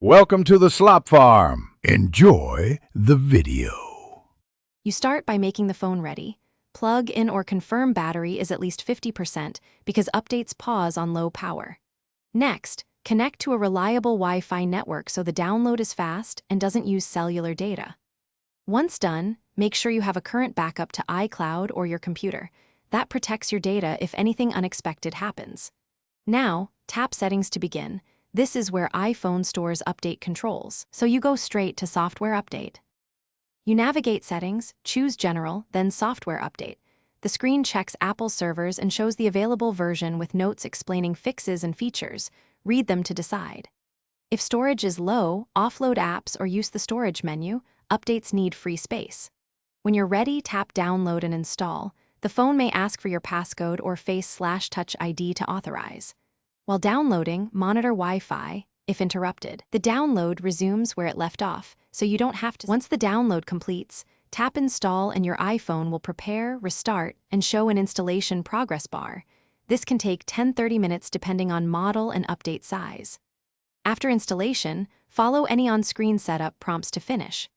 Welcome to the Slop Farm. Enjoy the video. You start by making the phone ready. Plug in or confirm battery is at least 50% because updates pause on low power. Next, connect to a reliable Wi-Fi network so the download is fast and doesn't use cellular data. Once done, make sure you have a current backup to iCloud or your computer. That protects your data if anything unexpected happens. Now, tap Settings to begin. This is where iPhone stores update controls, so you go straight to Software Update. You navigate Settings, choose General, then Software Update. The screen checks Apple servers and shows the available version with notes explaining fixes and features. Read them to decide. If storage is low, offload apps or use the storage menu. Updates need free space. When you're ready, tap Download and Install. The phone may ask for your passcode or Face/Touch ID to authorize. While downloading, monitor Wi-Fi. If interrupted, the download resumes where it left off, so you don't have to. Once the download completes, tap Install and your iPhone will prepare, restart, and show an installation progress bar. This can take 10–30 minutes depending on model and update size. After installation, follow any on-screen setup prompts to finish.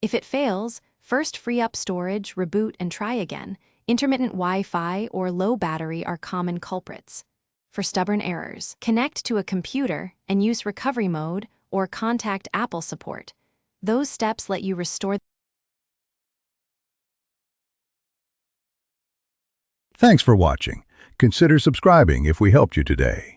If it fails, first free up storage, reboot, and try again. Intermittent Wi-Fi or low battery are common culprits. For stubborn errors, connect to a computer and use recovery mode or contact Apple support. Those steps let you restore. Thanks for watching. Consider subscribing if we helped you today.